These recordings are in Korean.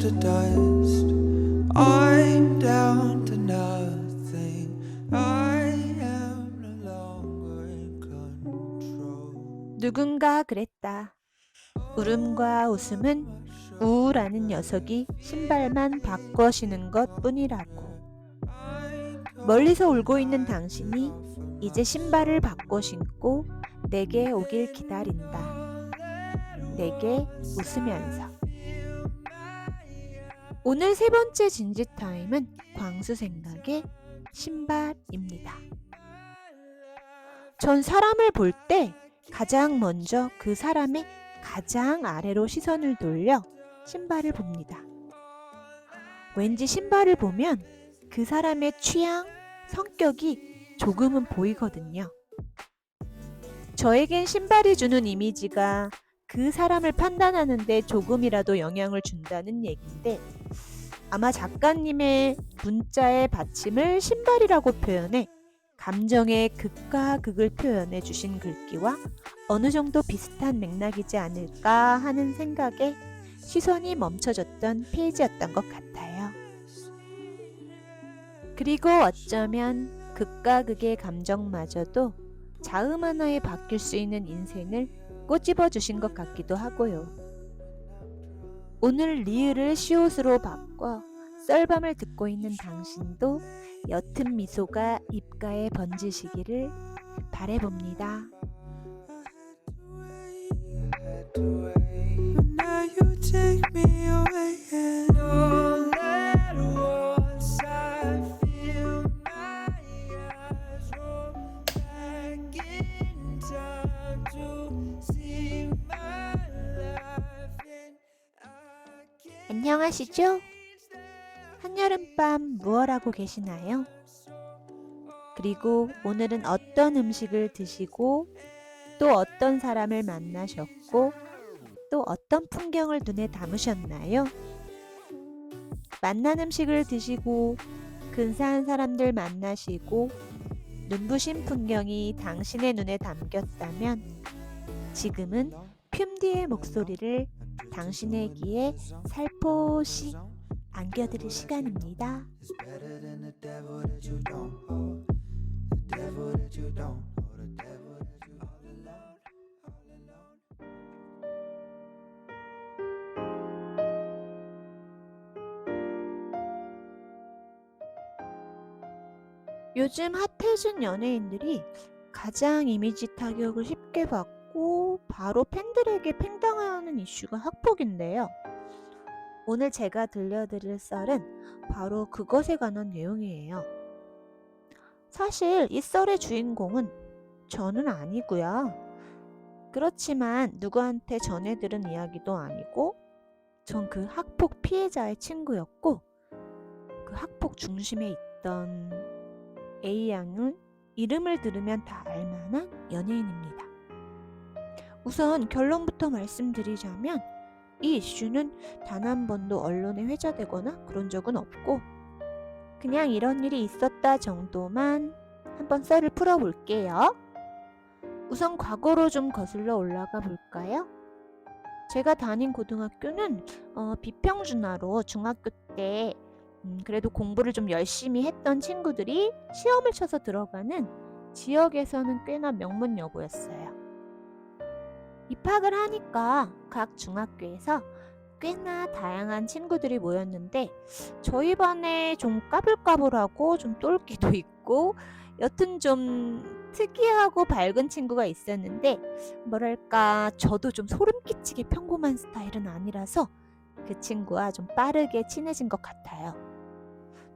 to dust. I'm down to nothing. I am no longer in control. 누군가 그랬다. 울음과 웃음은 우라는 녀석이 신발만 바꿔 신은 것 뿐이라고. 멀리서 울고 있는 당신이 이제 신발을 바꿔 신고 내게 오길 기다린다. 내게 웃으면서. 오늘 세 번째 진지 타임은 광수 생각의 신발입니다. 전 사람을 볼 때 가장 먼저 그 사람의 가장 아래로 시선을 돌려 신발을 봅니다. 왠지 신발을 보면 그 사람의 취향, 성격이 조금은 보이거든요. 저에겐 신발이 주는 이미지가 그 사람을 판단하는데 조금이라도 영향을 준다는 얘기인데, 아마 작가님의 문자의 받침을 신발이라고 표현해 감정의 극과 극을 표현해 주신 글귀와 어느 정도 비슷한 맥락이지 않을까 하는 생각에 시선이 멈춰졌던 페이지였던 것 같아요. 그리고 어쩌면 극과 극의 감정마저도 자음 하나에 바뀔 수 있는 인생을 꼬집어 주신 것 같기도 하고요. 오늘 리을을 시옷으로 바꿔 썰밤을 듣고 있는 당신도 옅은 미소가 입가에 번지시기를 바라봅니다. Now you take me away and all at once I feel my eyes roll back in time to see my life and I can't. 안녕하시죠? 한여름밤 무얼 하고 계시나요? 그리고 오늘은 어떤 음식을 드시고 또 어떤 사람을 만나셨고 또 어떤 풍경을 눈에 담으셨나요? 맛난 음식을 드시고 근사한 사람들 만나시고 눈부신 풍경이 당신의 눈에 담겼다면 지금은 듐디의 목소리를 당신의 귀에 살포시 안겨드릴 시간입니다. It's better than the devil that you don't hold. The devil that you don't hold. The devil that you all alone. All alone. 요즘 핫해진 연예인들이 가장 이미지 타격을 쉽게 받고 바로 팬들에게 팽당하는 이슈가 학폭인데요. 오늘 제가 들려드릴 썰은 바로 그것에 관한 내용이에요. 사실 이 썰의 주인공은 저는 아니고요. 그렇지만 누구한테 전해들은 이야기도 아니고 전 그 학폭 피해자의 친구였고 그 학폭 중심에 있던 A양은 이름을 들으면 다 알만한 연예인입니다. 우선 결론부터 말씀드리자면 이 이슈는 단 한 번도 언론에 회자되거나 그런 적은 없고 그냥 이런 일이 있었다 정도만 한번 썰을 풀어볼게요. 우선 과거로 좀 거슬러 올라가 볼까요? 제가 다닌 고등학교는 비평준화로 중학교 때 그래도 공부를 좀 열심히 했던 친구들이 시험을 쳐서 들어가는 지역에서는 꽤나 명문 여고였어요. 입학을 하니까 각 중학교에서 꽤나 다양한 친구들이 모였는데 저희 반에 좀 까불까불하고 좀 똘끼도 있고 여튼 좀 특이하고 밝은 친구가 있었는데 뭐랄까 저도 좀 소름 끼치게 평범한 스타일은 아니라서 그 친구와 좀 빠르게 친해진 것 같아요.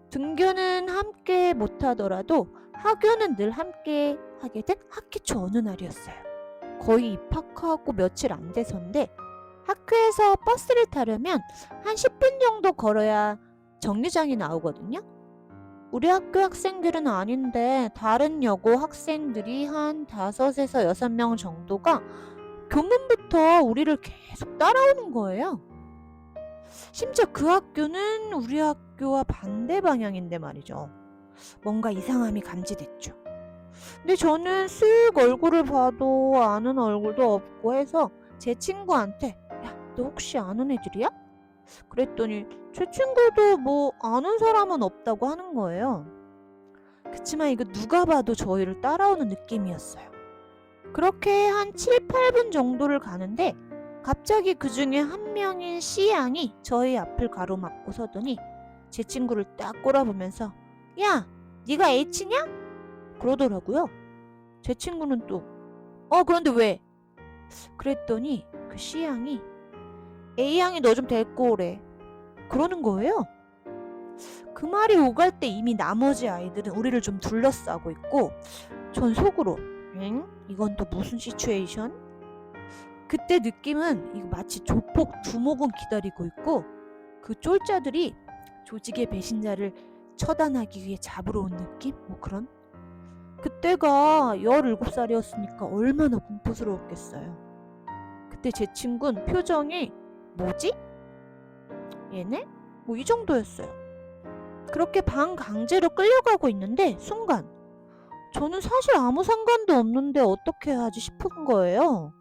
등교는 함께 못하더라도 하교는 늘 함께 하게 된 학기 초 어느 날이었어요. 거의 입학하고 며칠 안 돼서인데 학교에서 버스를 타려면 한 10분 정도 걸어야 정류장이 나오거든요. 우리 학교 학생들은 아닌데 다른 여고 학생들이 한 5에서 6명 정도가 교문부터 우리를 계속 따라오는 거예요. 심지어 그 학교는 우리 학교와 반대 방향인데 말이죠. 뭔가 이상함이 감지됐죠. 근데 저는 쓱 얼굴을 봐도 아는 얼굴도 없고 해서 제 친구한테 야, 너 혹시 아는 애들이야? 그랬더니 제 친구도 뭐 아는 사람은 없다고 하는 거예요. 그치만 이거 누가 봐도 저희를 따라오는 느낌이었어요. 그렇게 한 7, 8분 정도를 가는데 갑자기 그 중에 한 명인 C양이 저희 앞을 가로막고 서더니 제 친구를 딱 꼬라보면서 야, 네가 H냐? 그러더라고요. 제 친구는 또 그런데 왜? 그랬더니 그 C양이 A양이 너 좀 데리고 오래. 그러는 거예요. 그 말이 오갈 때 이미 나머지 아이들은 우리를 좀 둘러싸고 있고 전 속으로 엥? 이건 또 무슨 시츄에이션? 그때 느낌은 이거 마치 조폭 두목은 기다리고 있고 그 쫄자들이 조직의 배신자를 처단하기 위해 잡으러 온 느낌? 뭐 그런? 그때가 17살이었으니까 얼마나 공포스러웠겠어요. 그때 제 친구는 표정이 뭐지? 얘네? 뭐 이 정도였어요. 그렇게 방 강제로 끌려가고 있는데 순간 저는 사실 아무 상관도 없는데 어떻게 하지 싶은 거예요.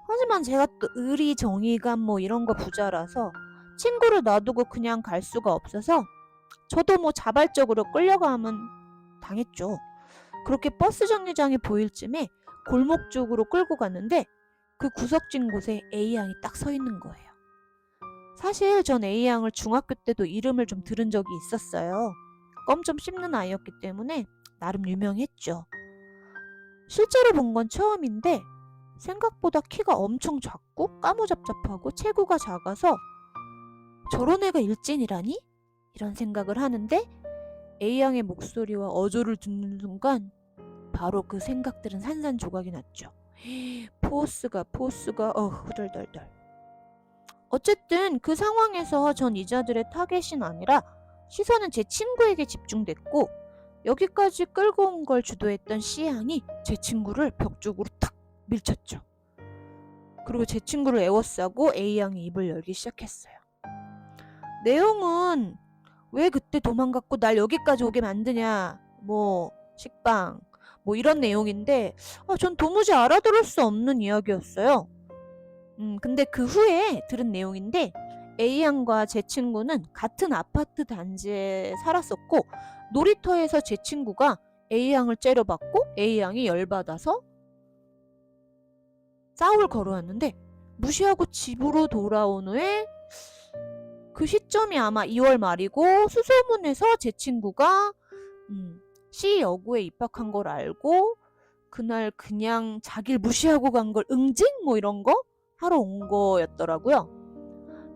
하지만 제가 또 의리, 정의감 뭐 이런 거 부자라서 친구를 놔두고 그냥 갈 수가 없어서 저도 뭐 자발적으로 끌려가면 당했죠. 그렇게 버스 정류장이 보일 쯤에 골목 쪽으로 끌고 갔는데 그 구석진 곳에 A양이 딱 서 있는 거예요. 사실 전 A양을 중학교 때도 이름을 좀 들은 적이 있었어요. 껌 좀 씹는 아이였기 때문에 나름 유명했죠. 실제로 본 건 처음인데 생각보다 키가 엄청 작고 까무잡잡하고 체구가 작아서 저런 애가 일진이라니? 이런 생각을 하는데 A양의 목소리와 어조를 듣는 순간 바로 그 생각들은 산산조각이 났죠. 포스가 후덜덜덜. 어쨌든 그 상황에서 전 이자들의 타겟이 아니라 시선은 제 친구에게 집중됐고 여기까지 끌고 온 걸 주도했던 C양이 제 친구를 벽 쪽으로 탁 밀쳤죠. 그리고 제 친구를 에워싸고 A양이 입을 열기 시작했어요. 내용은 왜 그때 도망갔고 날 여기까지 오게 만드냐, 뭐 식빵, 뭐 이런 내용인데 전 도무지 알아들을 수 없는 이야기였어요. 근데 그 후에 들은 내용인데 A양과 제 친구는 같은 아파트 단지에 살았었고 놀이터에서 제 친구가 A양을 째려봤고 A양이 열받아서 싸움을 걸어왔는데 무시하고 집으로 돌아온 후에 그 시점이 아마 2월 말이고 수소문에서 제 친구가 C 여고에 입학한 걸 알고 그날 그냥 자기를 무시하고 간 걸 응징 뭐 이런 거 하러 온 거였더라고요.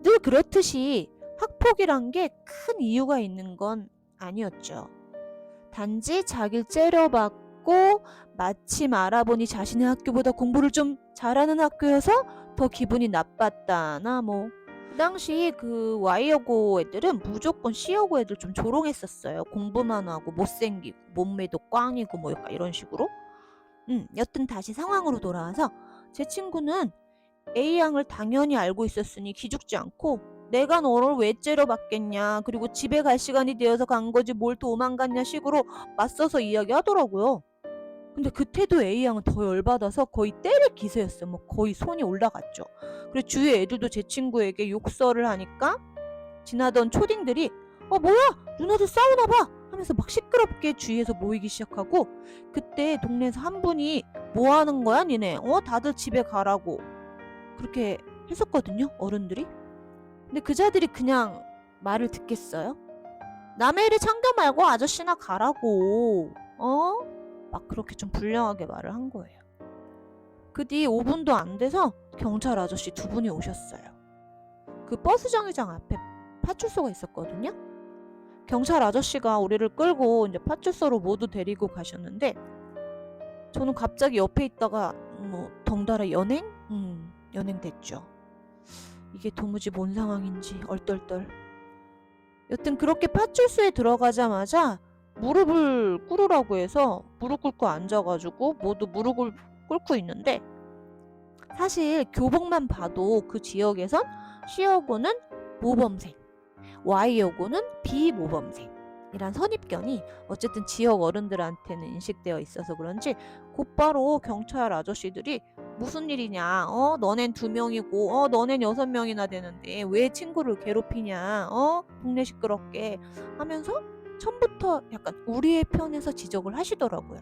늘 그렇듯이 학폭이란 게 큰 이유가 있는 건 아니었죠. 단지 자기를 째려봤고 마침 알아보니 자신의 학교보다 공부를 좀 잘하는 학교여서 더 기분이 나빴다나 뭐. 그 당시 그 Y여고 애들은 무조건 C여고 애들 좀 조롱했었어요. 공부만 하고 못생기고 몸매도 꽝이고 뭐 약간 이런 식으로. 여튼 다시 상황으로 돌아와서 제 친구는 A양을 당연히 알고 있었으니 기죽지 않고 내가 너를 왜 째려봤겠냐, 그리고 집에 갈 시간이 되어서 간 거지 뭘 도망갔냐 식으로 맞서서 이야기하더라고요. 근데 그때도 A양은 더 열받아서 거의 때릴 기세였어요. 뭐 거의 손이 올라갔죠. 그리고 주위 애들도 제 친구에게 욕설을 하니까 지나던 초딩들이 뭐야 누나들 싸우나봐 하면서 막 시끄럽게 주위에서 모이기 시작하고 그때 동네에서 한 분이 뭐하는 거야 니네, 다들 집에 가라고 그렇게 했었거든요, 어른들이. 근데 그자들이 그냥 말을 듣겠어요? 남의 일에 참견 말고 아저씨나 가라고 막 그렇게 좀 불량하게 말을 한 거예요. 그 뒤 5분도 안 돼서 경찰 아저씨 2분이 오셨어요. 그 버스 정류장 앞에 파출소가 있었거든요. 경찰 아저씨가 우리를 끌고 이제 파출소로 모두 데리고 가셨는데 저는 갑자기 옆에 있다가 뭐 덩달아 연행 됐죠. 이게 도무지 뭔 상황인지 얼떨떨. 여튼 그렇게 파출소에 들어가자마자 무릎을 꿇으라고 해서 무릎 꿇고 앉아가지고 모두 무릎을 꿇고 있는데 사실 교복만 봐도 그 지역에선 C여고는 모범생, Y여고는 비모범생이란 선입견이 어쨌든 지역 어른들한테는 인식되어 있어서 그런지 곧바로 경찰 아저씨들이 무슨 일이냐? 너넨 2명이고, 너넨 6명이나 되는데 왜 친구를 괴롭히냐? 동네 시끄럽게 하면서 처음부터 약간 우리의 편에서 지적을 하시더라고요.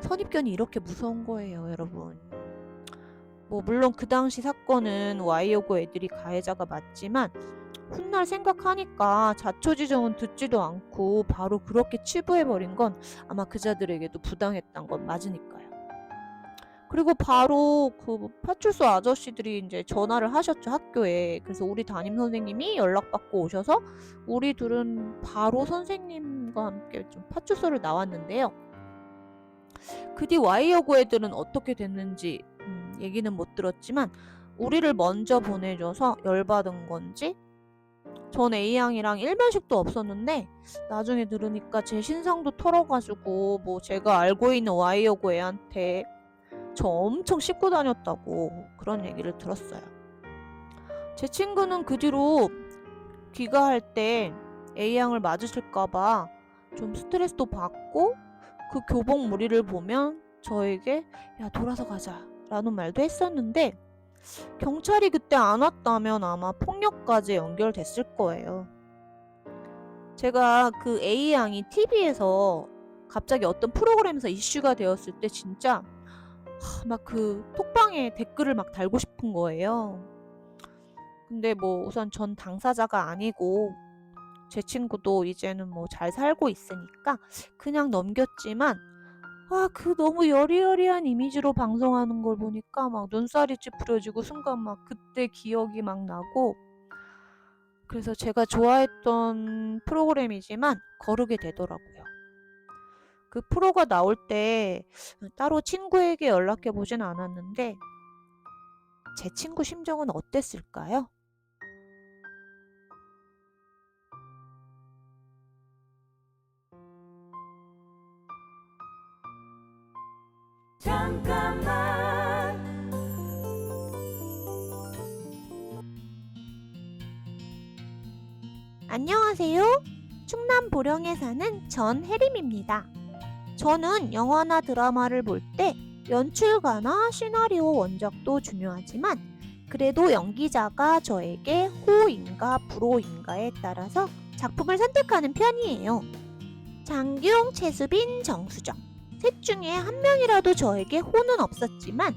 선입견이 이렇게 무서운 거예요, 여러분. 뭐 물론 그 당시 사건은 Y여고 애들이 가해자가 맞지만 훗날 생각하니까 자초지종은 듣지도 않고 바로 그렇게 치부해버린 건 아마 그자들에게도 부당했던 건 맞으니까요. 그리고 바로 그 파출소 아저씨들이 이제 전화를 하셨죠, 학교에. 그래서 우리 담임 선생님이 연락받고 오셔서 우리 둘은 바로 선생님과 함께 좀 파출소를 나왔는데요. 그 뒤 Y여고 애들은 어떻게 됐는지 얘기는 못 들었지만 우리를 먼저 보내줘서 열받은 건지 전 A양이랑 일면식도 없었는데 나중에 들으니까 제 신상도 털어가지고 뭐 제가 알고 있는 Y여고 애한테 저 엄청 씹고 다녔다고 그런 얘기를 들었어요. 제 친구는 그 뒤로 귀가할 때 A양을 맞으실까봐 좀 스트레스도 받고 그 교복 무리를 보면 저에게 야 돌아서 가자 라는 말도 했었는데 경찰이 그때 안 왔다면 아마 폭력까지 연결됐을 거예요. 제가 그 A양이 TV에서 갑자기 어떤 프로그램에서 이슈가 되었을 때 진짜 막 그 톡방에 댓글을 막 달고 싶은 거예요. 근데 뭐 우선 전 당사자가 아니고 제 친구도 이제는 뭐 잘 살고 있으니까 그냥 넘겼지만 그 너무 여리여리한 이미지로 방송하는 걸 보니까 막 눈살이 찌푸려지고 순간 막 그때 기억이 막 나고 그래서 제가 좋아했던 프로그램이지만 거르게 되더라고요. 그 프로가 나올 때 따로 친구에게 연락해 보진 않았는데 제 친구 심정은 어땠을까요? 잠깐만. 안녕하세요. 충남 보령에 사는 전혜림입니다. 저는 영화나 드라마를 볼 때 연출가나 시나리오 원작도 중요하지만 그래도 연기자가 저에게 호인가 불호인가에 따라서 작품을 선택하는 편이에요. 장규용, 최수빈, 정수정 셋 중에 한 명이라도 저에게 호는 없었지만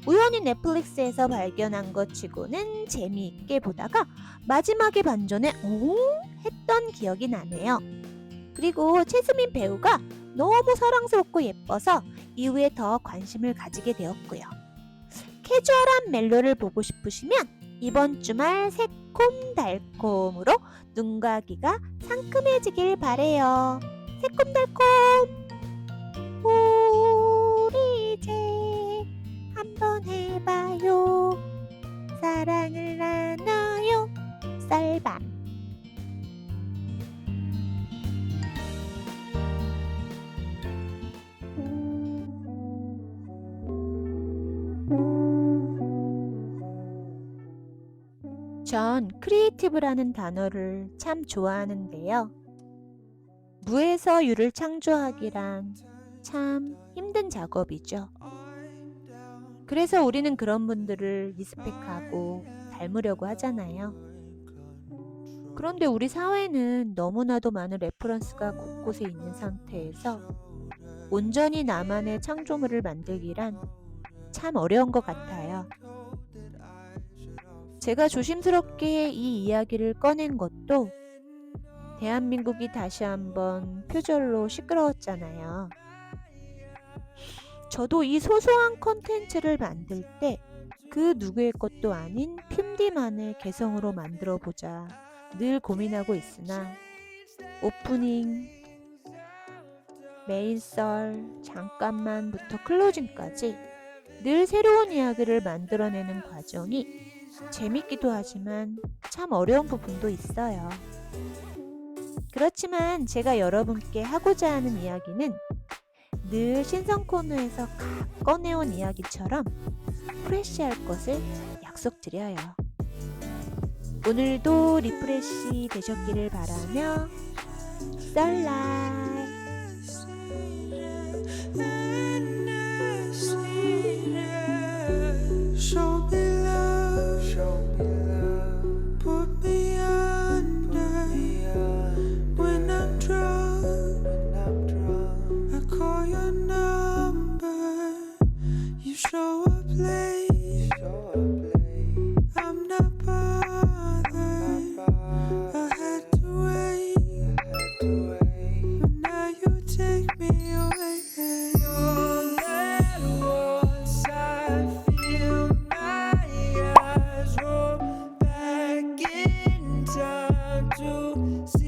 우연히 넷플릭스에서 발견한 것 치고는 재미있게 보다가 마지막에 반전에 오? 했던 기억이 나네요. 그리고 최수민 배우가 너무 사랑스럽고 예뻐서 이후에 더 관심을 가지게 되었고요. 캐주얼한 멜로를 보고 싶으시면 이번 주말 새콤달콤으로 눈과 귀가 상큼해지길 바래요. 새콤달콤 우리 이제 한번 해봐요. 사랑을 나눠요. 쌀밤. 전 크리에이티브라는 단어를 참 좋아하는데요. 무에서 유를 창조하기란 참 힘든 작업이죠. 그래서 우리는 그런 분들을 리스펙하고 닮으려고 하잖아요. 그런데 우리 사회는 너무나도 많은 레퍼런스가 곳곳에 있는 상태에서 온전히 나만의 창조물을 만들기란 참 어려운 것 같아요. 제가 조심스럽게 이 이야기를 꺼낸 것도 대한민국이 다시 한번 표절로 시끄러웠잖아요. 저도 이 소소한 컨텐츠를 만들 때 그 누구의 것도 아닌 핌디만의 개성으로 만들어 보자 늘 고민하고 있으나 오프닝, 메인썰, 잠깐만부터 클로징까지 늘 새로운 이야기를 만들어내는 과정이 재밌기도 하지만 참 어려운 부분도 있어요. 그렇지만 제가 여러분께 하고자 하는 이야기는 늘 신선 코너에서 각 꺼내온 이야기처럼 프레쉬할 것을 약속드려요. 오늘도 리프레쉬 되셨기를 바라며 썰라이 to see